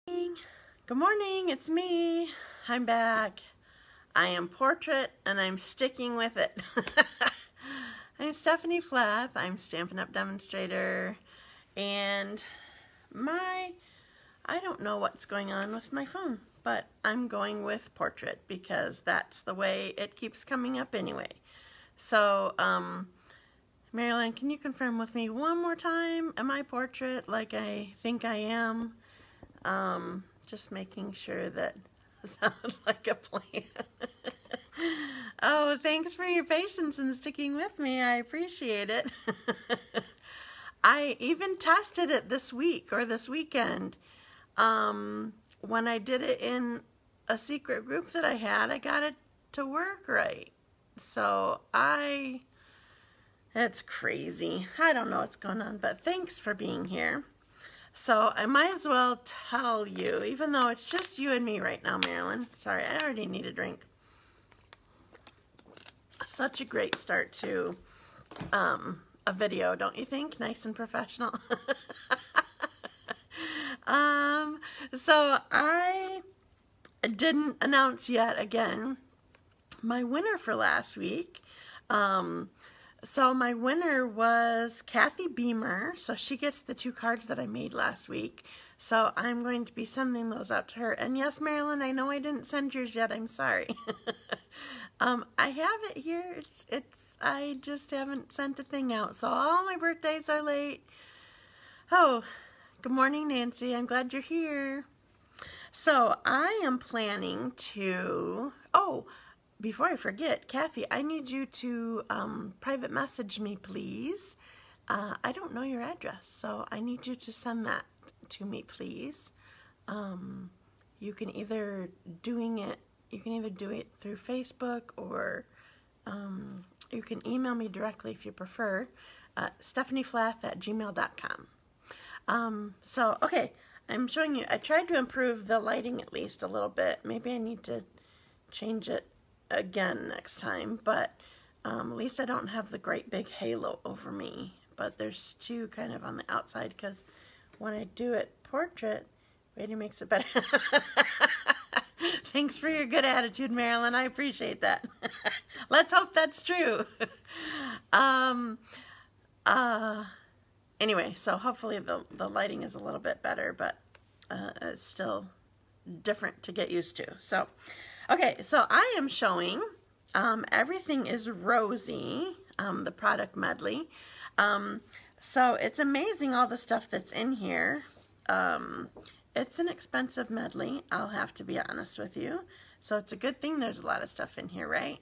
Good morning, it's me. I'm back. I am Portrait and I'm sticking with it. I'm Stephanie Flath. I'm Stampin' Up demonstrator, and I don't know what's going on with my phone, but I'm going with Portrait because that's the way it keeps coming up anyway. So, Marilyn, can you confirm with me one more time? Am I Portrait like I think I am? Just making sure that sounds like a plan. Oh, thanks for your patience and sticking with me. I appreciate it. I even tested it this week or this weekend. When I did it in a secret group that I had, I got it to work right. So it's crazy. I don't know what's going on, but thanks for being here. So I might as well tell you, even though it's just you and me right now, Marilyn. Sorry, I already need a drink. Such a great start to a video, don't you think? Nice and professional. So I didn't announce yet again my winner for last week. So my winner was Kathy Beamer, so she gets the 2 cards that I made last week. So I'm going to be sending those out to her. And yes, Marilyn, I know I didn't send yours yet. I'm sorry. I have it here. I just haven't sent a thing out. So all my birthdays are late. Oh, good morning, Nancy. I'm glad you're here. So I am planning to, before I forget, Kathy, I need you to private message me, please. I don't know your address, so I need you to send that to me, please. You can either do it through Facebook, or you can email me directly if you prefer. stephanieflath@gmail.com. So, okay, I'm showing you. I tried to improve the lighting at least a little bit. Maybe I need to change it again next time, but at least I don't have the great big halo over me, but there's 2 kind of on the outside, because when I do it Portrait, it makes it better. Thanks for your good attitude, Marilyn. I appreciate that. Let's hope that's true. Anyway, so hopefully the lighting is a little bit better, but it's still different to get used to. So okay, so I am showing Everything is Rosy, the product medley. So it's amazing all the stuff that's in here. It's an expensive medley, I'll have to be honest with you. So it's a good thing there's a lot of stuff in here, right?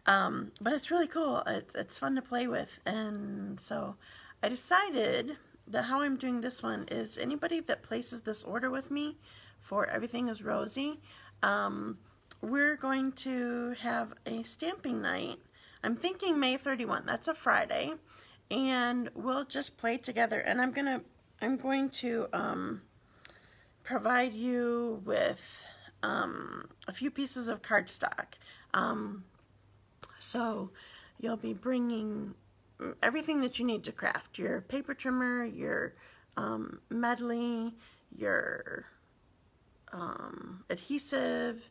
But it's really cool. It's fun to play with. And so I decided that how I'm doing this one is anybody that places this order with me for Everything is Rosy, we're going to have a stamping night. I'm thinking May 31. That's a Friday, and we'll just play together. And I'm going to provide you with a few pieces of cardstock. So you'll be bringing everything that you need to craft: your paper trimmer, your medley, your adhesive,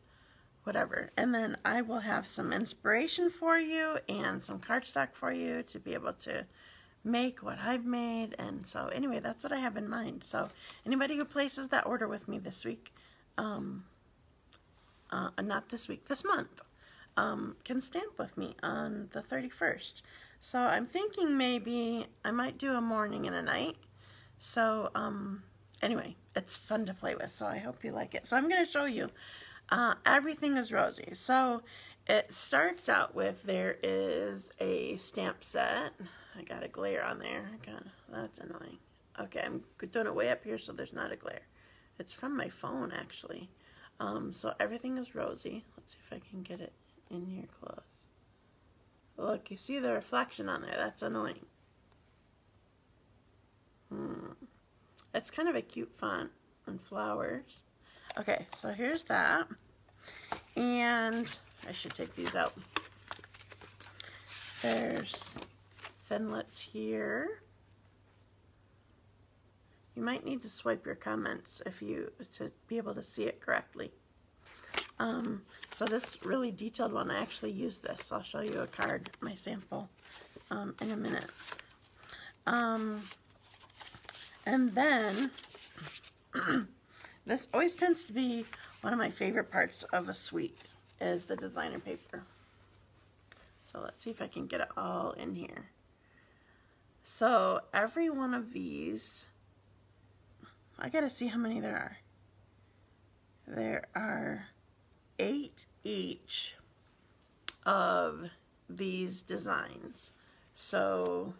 whatever. And then I will have some inspiration for you and some cardstock for you to be able to make what I've made. And so anyway, that's what I have in mind. So anybody who places that order with me this week, not this week, this month, can stamp with me on the 31st. So I'm thinking maybe I might do a morning and a night. So anyway, it's fun to play with, so I hope you like it. So I'm going to show you Everything is Rosy. So it starts out with, there is a stamp set. I got a glare on there. That's annoying. Okay, I'm doing it way up here so there's not a glare. It's from my phone, actually. So Everything is Rosy. Let's see if I can get it in here close. Look, you see the reflection on there. That's annoying. It's kind of a cute font and flowers. Okay, so here's that. And I should take these out. There's thinlits here. You might need to swipe your comments to be able to see it correctly. So this really detailed one, I actually used this. I'll show you a card, my sample, in a minute. And then, this always tends to be one of my favorite parts of a suite, is the designer paper. So let's see if I can get it all in here. So every one of these, I gotta see how many there are. There are 8 each of these designs. So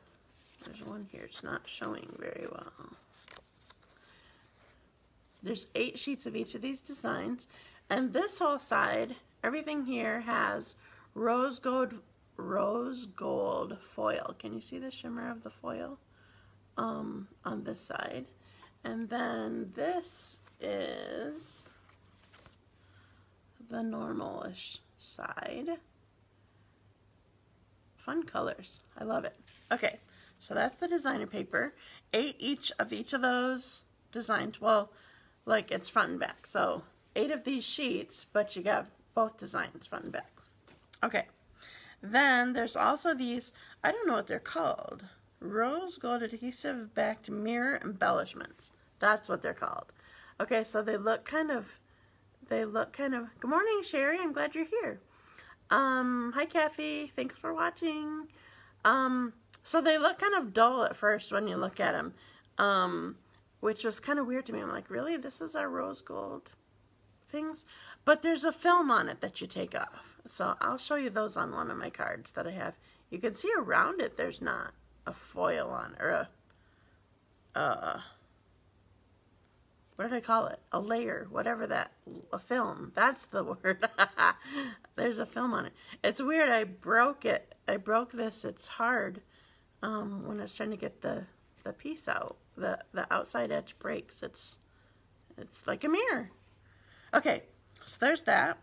there's one here, it's not showing very well. There's 8 sheets of each of these designs, and this whole side, everything here has rose gold foil. Can you see the shimmer of the foil on this side? And then this is the normalish side. Fun colors. I love it. Okay, so that's the designer paper. 8 each of those designs. Well, like it's front and back. So 8 of these sheets, but you got both designs front and back. Okay. Then there's also these, I don't know what they're called. Rose Gold adhesive backed mirror embellishments. That's what they're called. Okay, so they look kind of, good morning, Sherry, I'm glad you're here. Hi, Kathy, thanks for watching. So they look kind of dull at first when you look at them, which was kind of weird to me. I'm like, really? This is our rose gold things? But there's a film on it that you take off. So I'll show you those on one of my cards that I have. You can see around it there's not a foil on, or what did I call it? A layer, whatever that, a film. That's the word. There's a film on it. It's weird, I broke it. I broke this, it's hard when I was trying to get the piece out. The outside edge breaks. It's like a mirror. Okay, so there's that.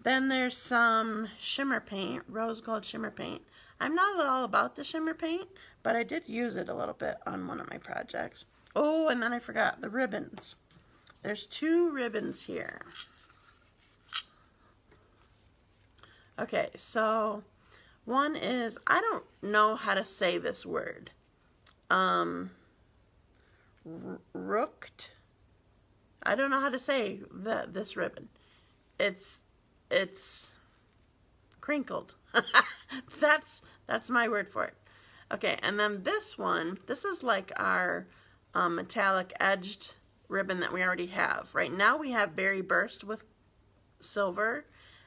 Then there's some shimmer paint, Rose Gold Shimmer Paint. I'm not at all about the shimmer paint, but I did use it a little bit on one of my projects. Oh, and then I forgot the ribbons. There's 2 ribbons here. Okay, so one is, I don't know how to say this word. Rooked. I don't know how to say this ribbon. It's crinkled. That's my word for it. Okay, and then this one, this is like our metallic edged ribbon that we already have. Right now we have Berry Burst with silver,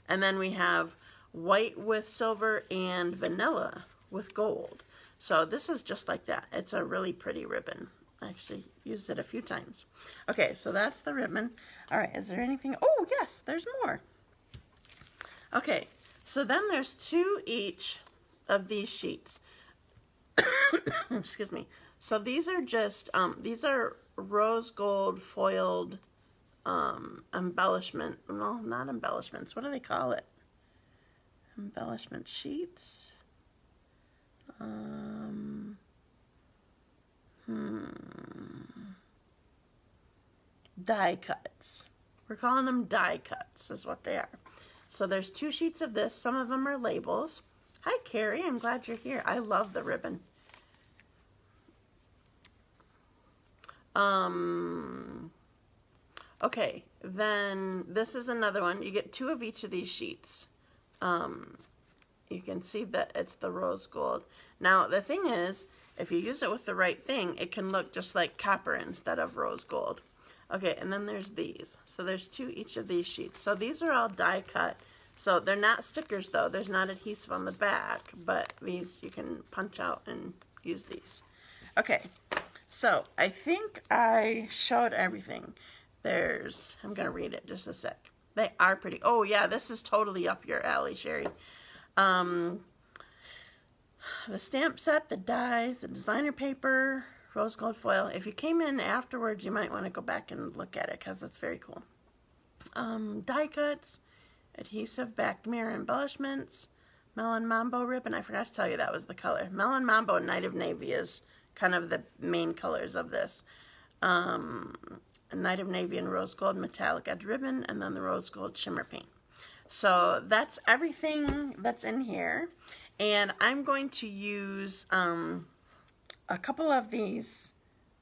and then we have white with silver and vanilla with gold. So this is just like that. It's a really pretty ribbon. I actually used it a few times. Okay, so that's the ribbon. All right, is there anything? Oh, yes, there's more. Okay, so then there's 2 each of these sheets. Excuse me. So these are just, these are rose gold foiled embellishment. No, not embellishments. What do they call it? Embellishment sheets. Die cuts. We're calling them die cuts is what they are. So there's 2 sheets of this. Some of them are labels. Hi, Carrie. I'm glad you're here. I love the ribbon. Okay, then this is another one. You get 2 of each of these sheets. You can see that it's the rose gold. Now, the thing is, if you use it with the right thing, it can look just like copper instead of rose gold. Okay, and then there's these. So there's 2 each of these sheets. So these are all die cut. So they're not stickers though. There's not adhesive on the back, but these you can punch out and use these. Okay, so I think I showed everything. I'm gonna read it just a sec. They are pretty. Oh yeah, this is totally up your alley, Sherry. The stamp set, the dies, the designer paper, rose gold foil. If you came in afterwards, you might want to go back and look at it because it's very cool. Die cuts, adhesive backed mirror embellishments, Melon Mambo ribbon. I forgot to tell you that was the color. Melon Mambo and Night of Navy is kind of the main colors of this. Night of Navy and Rose Gold Metallic Edge Ribbon, and then the Rose Gold Shimmer Paint. So that's everything that's in here. And I'm going to use a couple of these,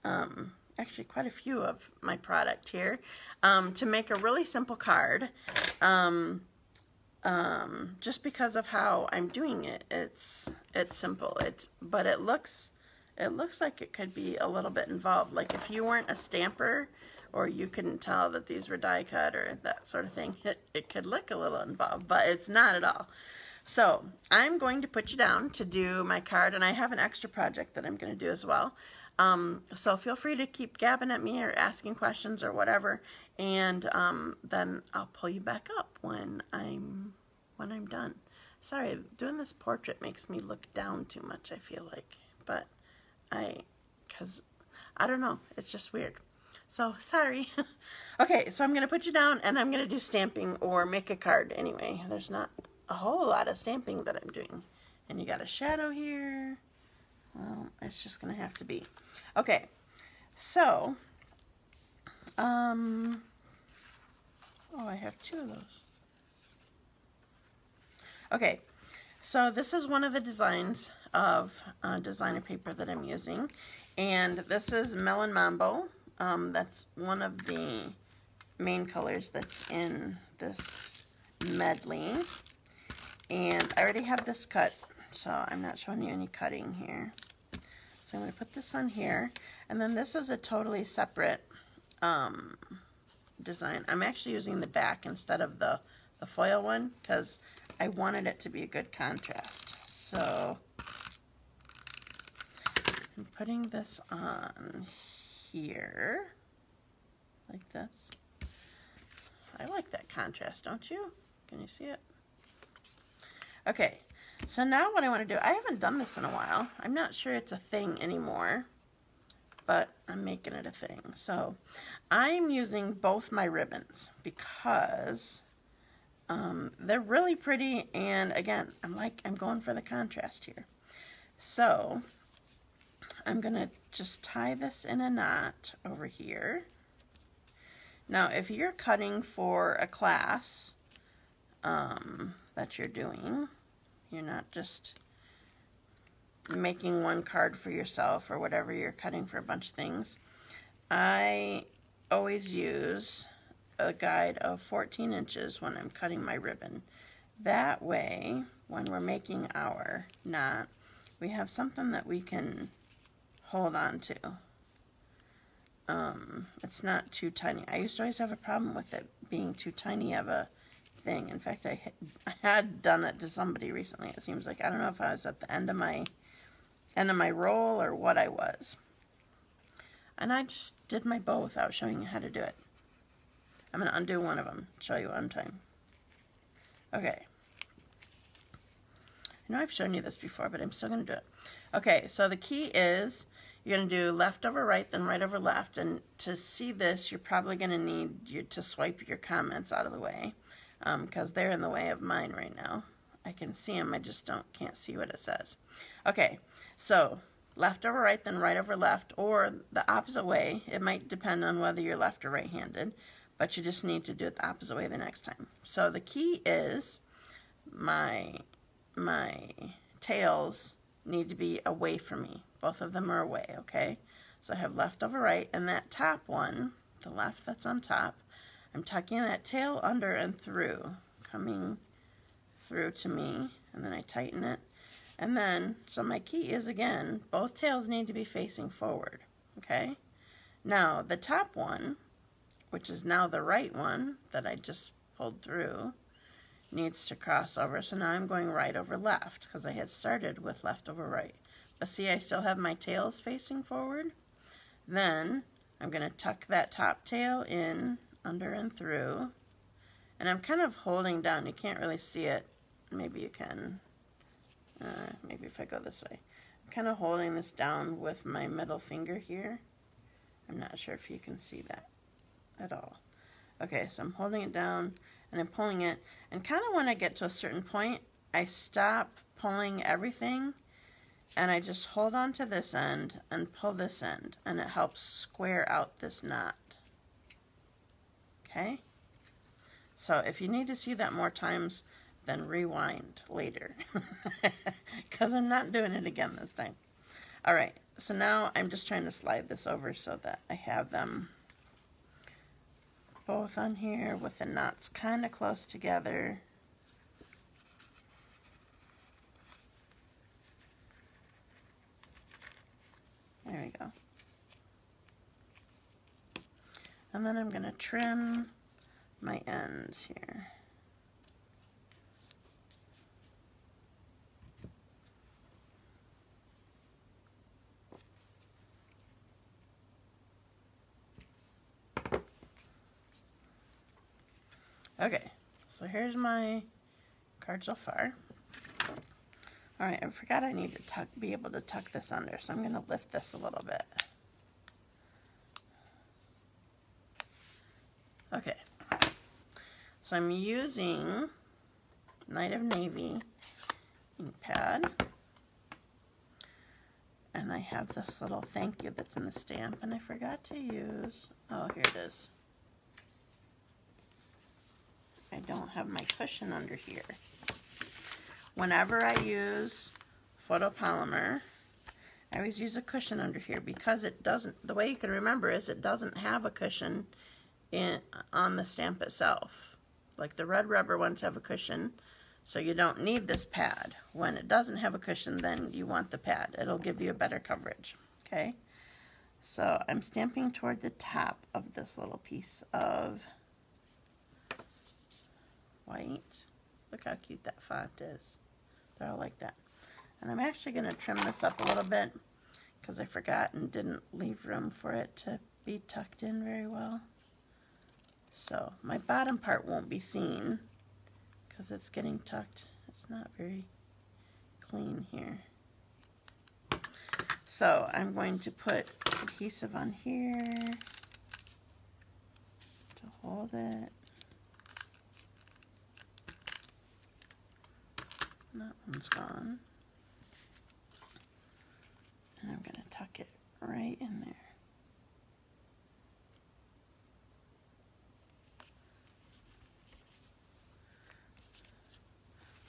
actually quite a few of my product here, to make a really simple card. Just because of how I'm doing it, it's simple. But it looks like it could be a little bit involved. Like if you weren't a stamper, or you couldn't tell that these were die cut or that sort of thing, it could look a little involved, but it's not at all. So I'm going to put you down to do my card, and I have an extra project that I'm going to do as well. So feel free to keep gabbing at me or asking questions or whatever, and then I'll pull you back up when I'm done. Sorry, doing this portrait makes me look down too much, I feel like, but because I don't know, it's just weird. So sorry. Okay, so I'm going to put you down, and I'm going to do stamping or make a card anyway. There's not a whole lot of stamping that I'm doing. And you got a shadow here. Well, it's just going to have to be. Okay, so, oh, I have two of those. Okay, so this is one of the designs of designer paper that I'm using. And this is Melon Mambo. That's one of the main colors that's in this medley. And I already have this cut, so I'm not showing you any cutting here. So I'm going to put this on here. And then this is a totally separate design. I'm actually using the back instead of the foil one because I wanted it to be a good contrast. So I'm putting this on here like this. I like that contrast, don't you? Can you see it? Okay, so now what I want to do, I haven't done this in a while. I'm not sure it's a thing anymore, but I'm making it a thing. So I'm using both my ribbons because they're really pretty, and again, I'm going for the contrast here. So I'm gonna just tie this in a knot over here. Now, if you're cutting for a class that you're doing, you're not just making one card for yourself or whatever, you're cutting for a bunch of things, I always use a guide of 14 inches when I'm cutting my ribbon. That way, when we're making our knot, we have something that we can hold on to. It's not too tiny. I used to always have a problem with it being too tiny of a thing. In fact, I had done it to somebody recently. It seems like, I don't know if I was at the end of my roll or what I was. And I just did my bow without showing you how to do it. I'm going to undo one of them, show you one time. Okay. I know I've shown you this before, but I'm still going to do it. Okay, so the key is you're going to do left over right, then right over left. And to see this, you're probably going to need to swipe your comments out of the way because they're in the way of mine right now. I can see them, I just can't see what it says. Okay, so left over right, then right over left, or the opposite way. It might depend on whether you're left or right-handed, but you just need to do it the opposite way the next time. So the key is my tails need to be away from me. Both of them are away, okay? So I have left over right, and that top one, the left that's on top, I'm tucking that tail under and through, coming through to me, and then I tighten it. And then, so my key is, again, both tails need to be facing forward, okay? Now, the top one, which is now the right one that I just pulled through, needs to cross over. So now I'm going right over left because I had started with left over right. But see, I still have my tails facing forward. Then I'm going to tuck that top tail in, under and through. And I'm kind of holding down. You can't really see it. Maybe you can. Maybe if I go this way. I'm kind of holding this down with my middle finger here. I'm not sure if you can see that at all. Okay, so I'm holding it down and I'm pulling it. And kind of when I get to a certain point, I stop pulling everything and I just hold on to this end and pull this end, and it helps square out this knot. Okay? So if you need to see that more times, then rewind later, because I'm not doing it again this time. All right, so now I'm just trying to slide this over so that I have them both on here with the knots kind of close together. There we go. And then I'm going to trim my ends here. Okay, so here's my card so far. All right, I forgot I need to be able to tuck this under, so I'm going to lift this a little bit. Okay, so I'm using Night of Navy ink pad, and I have this little thank you that's in the stamp, and I forgot to use, oh, here it is. I don't have my cushion under here. Whenever I use photopolymer, I always use a cushion under here because it doesn't, the way you can remember is it doesn't have a cushion on the stamp itself. Like the red rubber ones have a cushion, so you don't need this pad. When it doesn't have a cushion, then you want the pad. It'll give you a better coverage, okay? So I'm stamping toward the top of this little piece of white. Look how cute that font is. They're all like that. And I'm actually going to trim this up a little bit because I forgot and didn't leave room for it to be tucked in very well. So my bottom part won't be seen because it's getting tucked. It's not very clean here. So I'm going to put adhesive on here to hold it. That one's gone. And I'm going to tuck it right in there.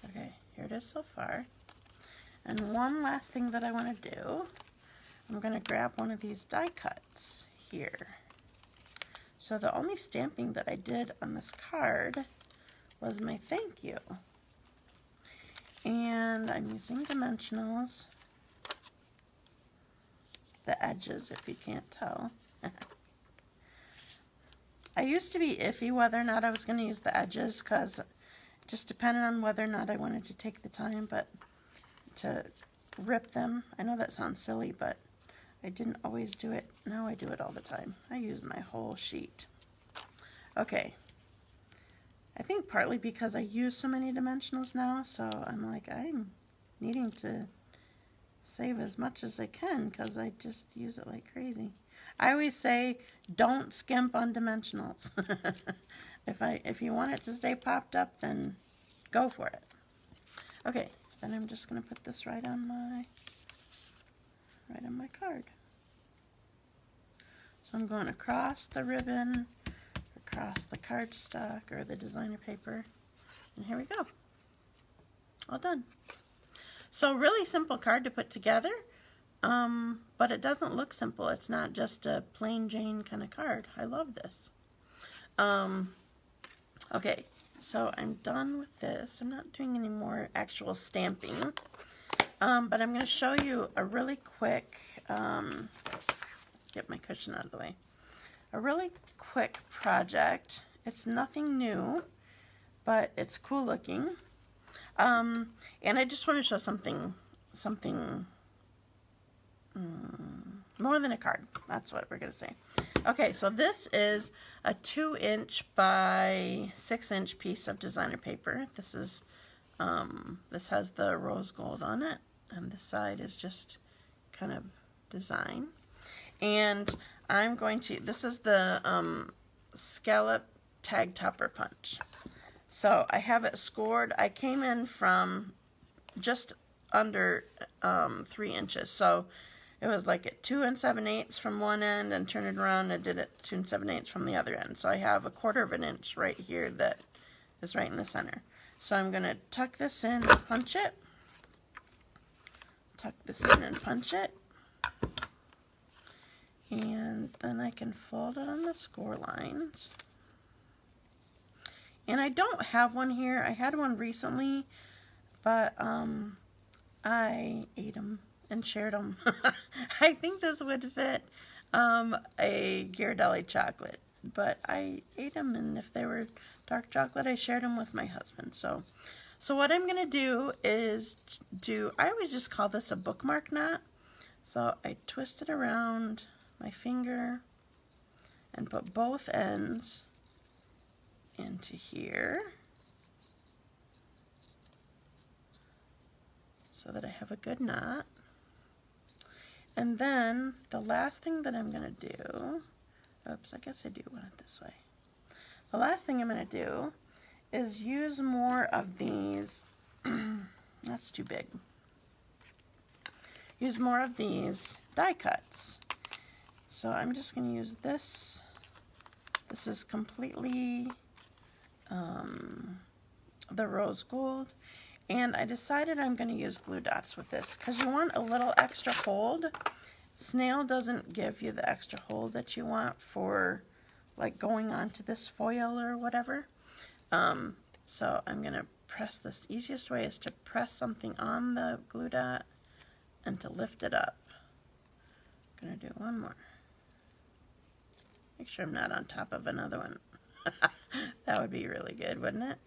Okay, here it is so far. And one last thing that I want to do, I'm going to grab one of these die cuts here. So the only stamping that I did on this card was my thank you. And I'm using dimensionals, the edges if you can't tell. I used to be iffy whether or not I was going to use the edges because just depended on whether or not I wanted to take the time to rip them. I know that sounds silly, but I didn't always do it. Now I do it all the time. I use my whole sheet. Okay. I think partly because I use so many dimensionals now, so I'm like, I'm needing to save as much as I can because I just use it like crazy. I always say, don't skimp on dimensionals. If you want it to stay popped up, then go for it. Okay, then I'm just going to put this right on my card. So I'm going across the ribbon, across the cardstock or the designer paper, and here we go. All done. So really simple card to put together, but it doesn't look simple. It's not just a plain Jane kind of card. I love this. Okay, so I'm done with this. I'm not doing any more actual stamping, but I'm going to show you a really quick, get my cushion out of the way, a really quick project. It's nothing new, but it's cool looking. And I just want to show something more than a card. That's what we're going to say. Okay, so this is a 2-inch by 6-inch piece of designer paper. This is this has the rose gold on it, and this side is just kind of design. And I'm going to, this is the scallop tag topper punch. So I have it scored. I came in from just under 3 inches. So it was like at 2 7/8 from one end and turned it around and did it 2 7/8 from the other end. So I have 1/4 of an inch right here that is right in the center. So I'm going to tuck this in and punch it. Tuck this in and punch it. And then I can fold it on the score lines. And I don't have one here. I had one recently, but I ate them and shared them. I think this would fit a Ghirardelli chocolate, but I ate them, and if they were dark chocolate, I shared them with my husband. So what I'm going to do is I always just call this a bookmark knot. So I twist it around my finger and put both ends into here so that I have a good knot. And then the last thing that I'm going to do, oops, I guess I do want it this way. The last thing I'm going to do is use more of these, that's too big, use more of these die cuts. So I'm just going to use this. This is completely the rose gold, and I decided I'm going to use glue dots with this because you want a little extra hold. Snail doesn't give you the extra hold that you want for like going onto this foil or whatever. So I'm going to press this. Easiest way is to press something on the glue dot and to lift it up. I'm going to do one more. Make sure I'm not on top of another one. That would be really good, wouldn't it?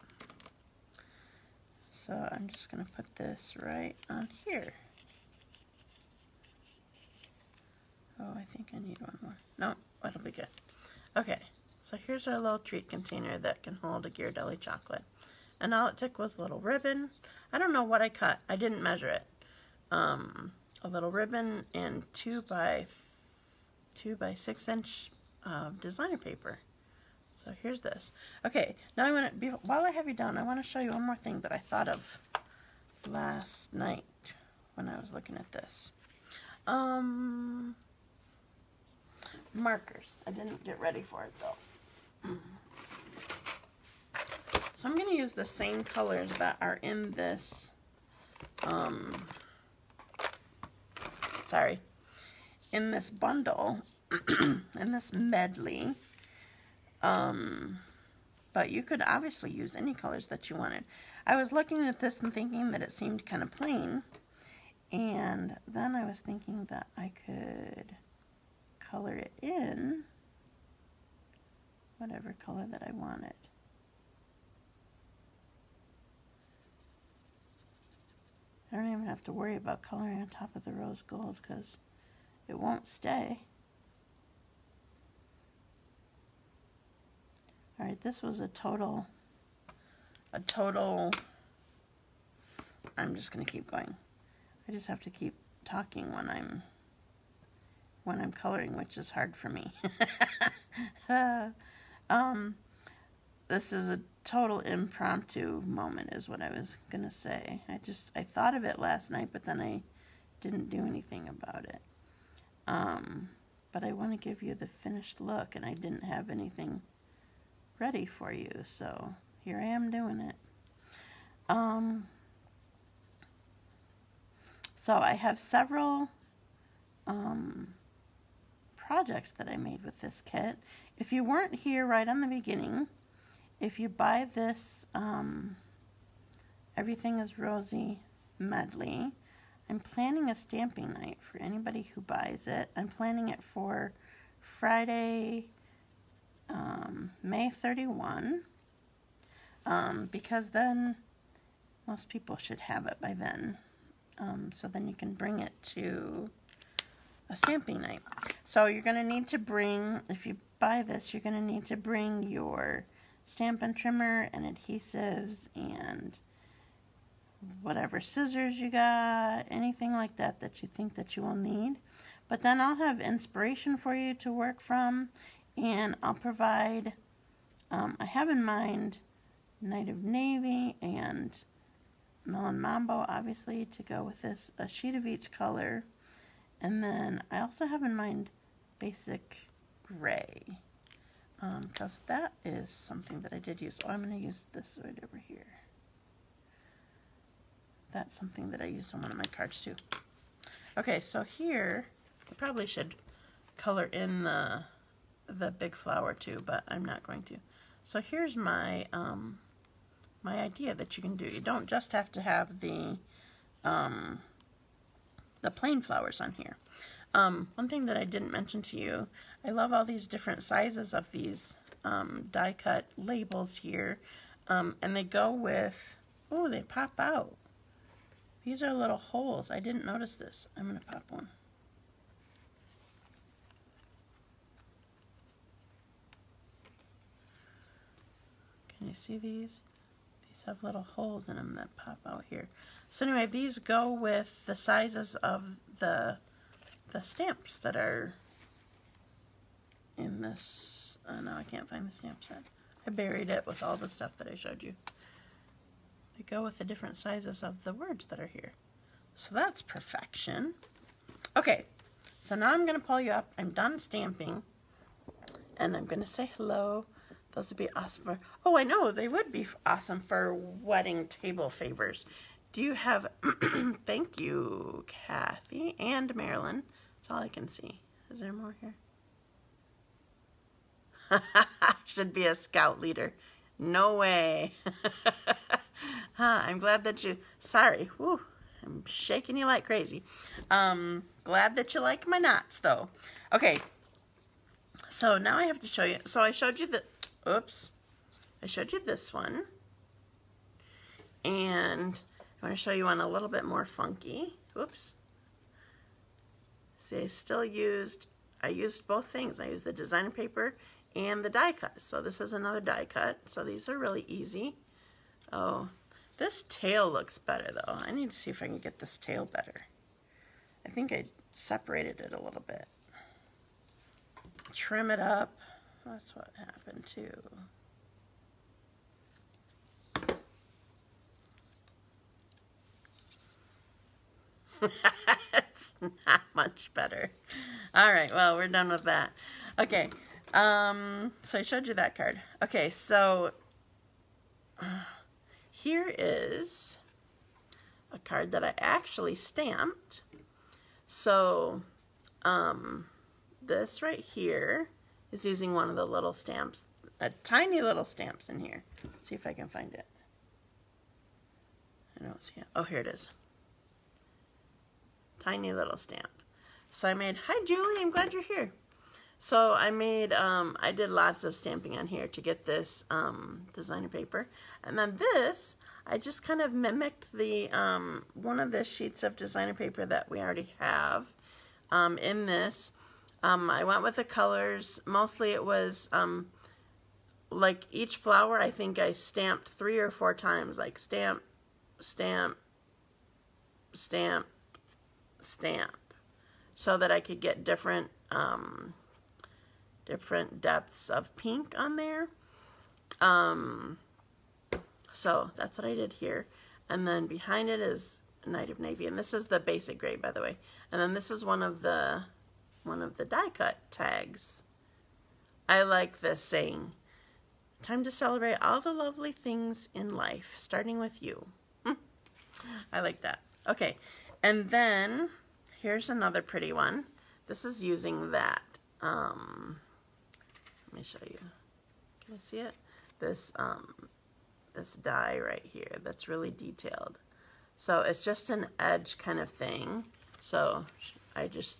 So I'm just going to put this right on here. Oh, I think I need one more. No, that'll be good. Okay, so here's our little treat container that can hold a Ghirardelli chocolate. And all it took was a little ribbon. I don't know what I cut. I didn't measure it. A little ribbon and 2 by 6 inch designer paper. So here's this. Okay, now I want to, while I have you down, I want to show you one more thing that I thought of last night when I was looking at this. Markers. I didn't get ready for it though. So I'm going to use the same colors that are in this, in this bundle, in this medley. But you could obviously use any colors that you wanted. I was looking at this and thinking that it seemed kind of plain, and then I was thinking that I could color it in whatever color that I wanted. I don't even have to worry about coloring on top of the rose gold because it won't stay. Alright, this was a total, I'm just going to keep going. I just have to keep talking when I'm coloring, which is hard for me. This is a total impromptu moment is what I was going to say. I thought of it last night, but then I didn't do anything about it. But I want to give you the finished look, and I didn't have anything ready for you, so here I am doing it. So I have several projects that I made with this kit. If you weren't here right on the beginning, if you buy this Everything is Rosy Medley, I'm planning a stamping night for anybody who buys it. I'm planning it for Friday, May 31, because then most people should have it by then. So then you can bring it to a stamping night. So you're going to need to bring, if you buy this, you're going to need to bring your Stampin' Trimmer and adhesives and whatever scissors you got, anything like that that you think that you will need. But then I'll have inspiration for you to work from, and I'll provide, I have in mind Night of Navy and Melon Mambo, obviously, to go with this, a sheet of each color. And then I also have in mind basic gray, because that is something that I did use. Oh, I'm going to use this right over here. That's something that I used on one of my cards too. Okay, so here, I probably should color in the big flower too, but I'm not going to. So here's my my idea that you can do. You don't just have to have the plain flowers on here. One thing that I didn't mention to you, I love all these different sizes of these die cut labels here, and they go with, oh, they pop out. These are little holes. I didn't notice this. I'm going to pop one. Can you see these? These have little holes in them that pop out here. So anyway, these go with the sizes of the stamps that are in this. Oh no, I can't find the stamp set. I buried it with all the stuff that I showed you. They go with the different sizes of the words that are here. So that's perfection. Okay, so now I'm going to pull you up. I'm done stamping. And I'm going to say hello. Those would be awesome for, oh, I know, they would be awesome for wedding table favors. Do you have, thank you, Kathy and Marilyn. That's all I can see. Is there more here? Should be a scout leader. No way. I'm glad that you, sorry, whew, I'm shaking you like crazy. Glad that you like my knots, though. Okay, so now I have to show you. So I showed you the, oops, I showed you this one. And I want to show you one a little bit more funky. Whoops. See, I used both things. I used the designer paper and the die cut. So this is another die cut. So these are really easy. Oh, this tail looks better though. I need to see if I can get this tail better. I think I separated it a little bit. Trim it up. That's what happened too. It's not much better. All right, well, we're done with that. Okay, so I showed you that card. Okay, so here is a card that I actually stamped. So this right here is using one of the little stamps, tiny little stamps in here. Let's see if I can find it. I don't see it. Oh, here it is. Tiny little stamp. So I made, hi Julie, I'm glad you're here. So I made, I did lots of stamping on here to get this designer paper. And then this, I just kind of mimicked the, one of the sheets of designer paper that we already have in this. I went with the colors. Mostly it was, like each flower, I think I stamped 3 or 4 times, like stamp, stamp, stamp, stamp, so that I could get different different depths of pink on there. So that's what I did here. And then behind it is Night of Navy, and this is the basic gray, by the way. And then this is one of the die cut tags. I like this saying, time to celebrate all the lovely things in life, starting with you. I like that. Okay, and then here's another pretty one. This is using that. Let me show you. Can you see it? This this die right here that's really detailed. So it's just an edge kind of thing. So I just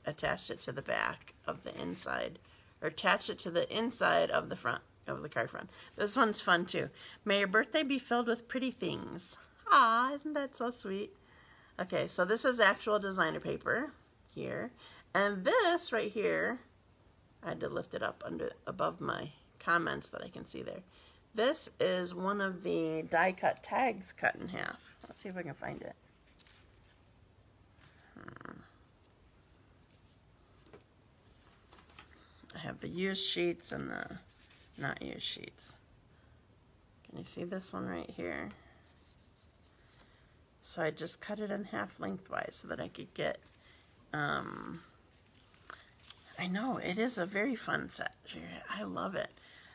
attached it to the back of the inside, or attached it to the inside of the front of the card front. This one's fun too. May your birthday be filled with pretty things. Ah, isn't that so sweet? Okay, so this is actual designer paper here, and this right here, I had to lift it up above my comments that I can see there. This is one of the die cut tags cut in half. Let's see if I can find it. I have the used sheets and the not used sheets. Can you see this one right here? So I just cut it in half lengthwise so that I could get, I know, it is a very fun set. I love it.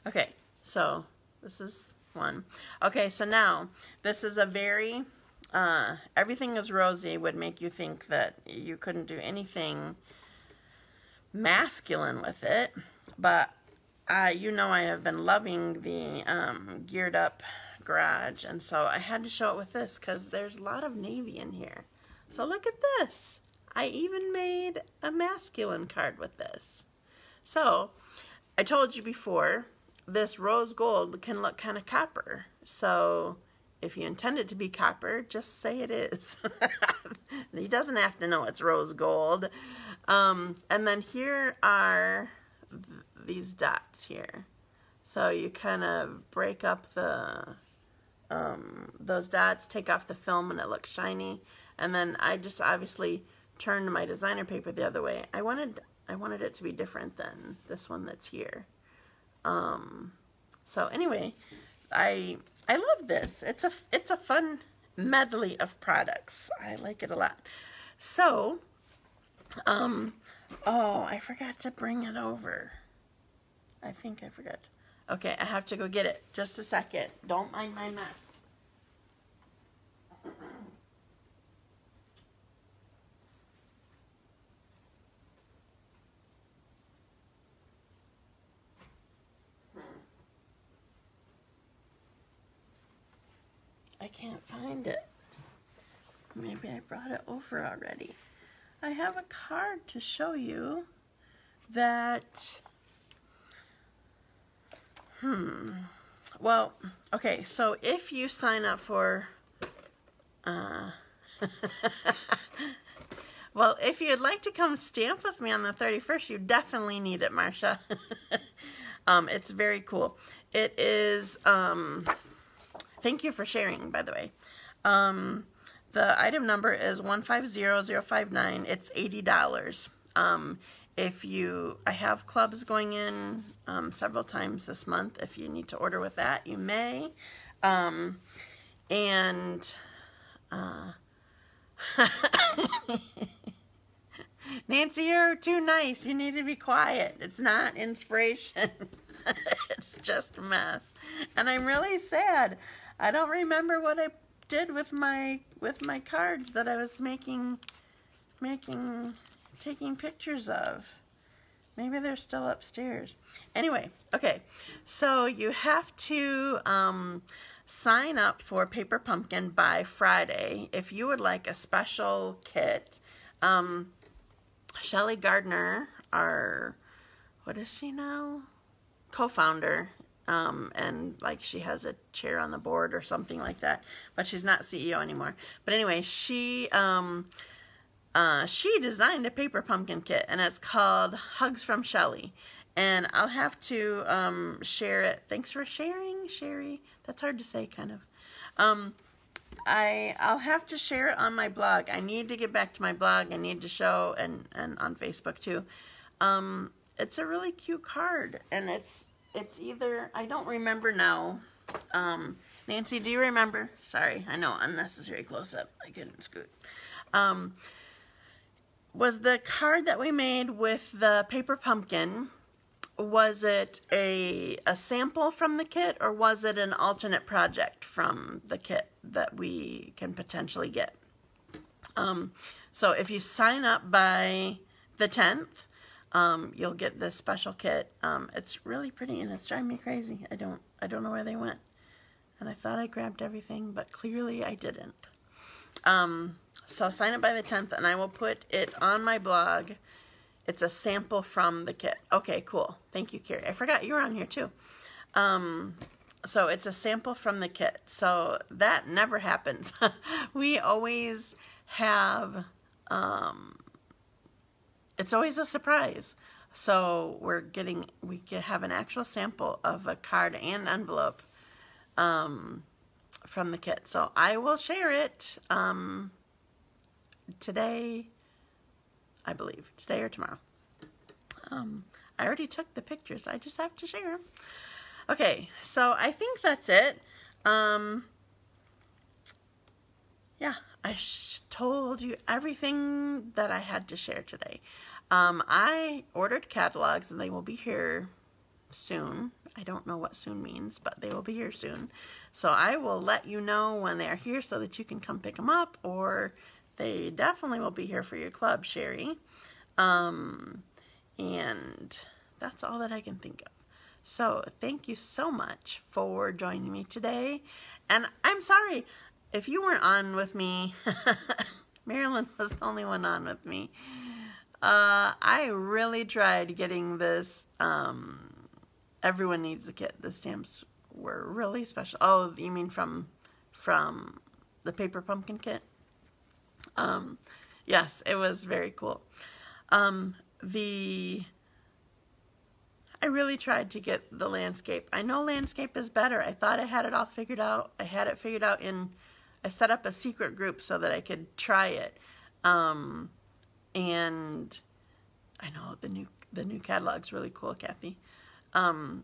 Okay, so this is one. Okay, so now, this is a very, everything is rosy would make you think that you couldn't do anything masculine with it, but you know I have been loving the geared up garage, and so I had to show it with this because there's a lot of navy in here. So look at this. I even made a masculine card with this. So I told you before, this rose gold can look kind of copper. So if you intend it to be copper, just say it is. He doesn't have to know it's rose gold. And then here are these dots here. So you kind of break up the those dots, take off the film, and it looks shiny. And then I just obviously turned my designer paper the other way. I wanted it to be different than this one that's here. So anyway, I love this. It's a fun medley of products. I like it a lot. So, oh, I forgot to bring it over. I think I forgot. Okay, I have to go get it. Just a second. Don't mind my mess. I can't find it. Maybe I brought it over already. I have a card to show you that, well, okay, so if you sign up for, well, if you'd like to come stamp with me on the 31st, you definitely need it, Marcia. It's very cool. It is, thank you for sharing, by the way. The item number is 150059. It's $80. I have clubs going in several times this month. If you need to order with that, you may. Nancy, you're too nice. You need to be quiet. It's not inspiration. It's just a mess. And I'm really sad. I don't remember what I did with my cards that I was taking pictures of. Maybe they're still upstairs. Anyway, okay. So you have to sign up for Paper Pumpkin by Friday if you would like a special kit. Shelly Gardner, our, what is she now? Co-founder, and like she has a chair on the board or something like that, but she's not CEO anymore. But anyway, she designed a Paper Pumpkin kit, and it's called Hugs from Shelly. And I'll have to share it. Thanks for sharing, Sherry. That's hard to say, kind of. I'll have to share it on my blog. I need to get back to my blog. I need to show, and on Facebook too. It's a really cute card, and it's either, I don't remember now. Nancy, do you remember? Sorry, I know, unnecessary close-up. I couldn't scoot. Was the card that we made with the Paper Pumpkin, was it a sample from the kit, or was it an alternate project from the kit that we can potentially get? So if you sign up by the 10th, you'll get this special kit. It's really pretty, and it's driving me crazy. I don't know where they went. And I thought I grabbed everything, but clearly I didn't. So sign up by the 10th, and I will put it on my blog. It's a sample from the kit. Okay, cool. Thank you, Carrie. I forgot you were on here too. So it's a sample from the kit. So that never happens. We always have, it's always a surprise. So we have an actual sample of a card and envelope from the kit. So I will share it today, I believe. Today or tomorrow. I already took the pictures. I just have to share them. Okay, so I think that's it. Yeah, I told you everything that I had to share today. I ordered catalogs and they will be here soon. I don't know what soon means, but they will be here soon. So I will let you know when they are here so that you can come pick them up, or they definitely will be here for your club, Sherry. And that's all that I can think of. So thank you so much for joining me today. And I'm sorry if you weren't on with me. Marilyn was the only one on with me. I really tried getting this, Everyone Needs the Kit. The stamps were really special. Oh, you mean from the Paper Pumpkin Kit? Yes, it was very cool. I really tried to get the landscape. I know landscape is better. I thought I had it all figured out. I had it figured out I set up a secret group so that I could try it. And I know the new catalog's really cool, Kathy. I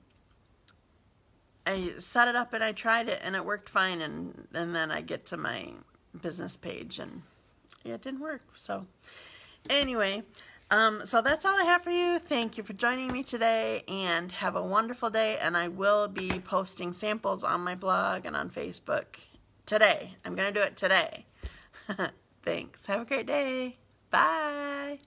set it up and I tried it and it worked fine, and then I get to my business page and it didn't work. So anyway, so that's all I have for you. Thank you for joining me today, and have a wonderful day. And I will be posting samples on my blog and on Facebook today. I'm going to do it today. Thanks. Have a great day. Bye.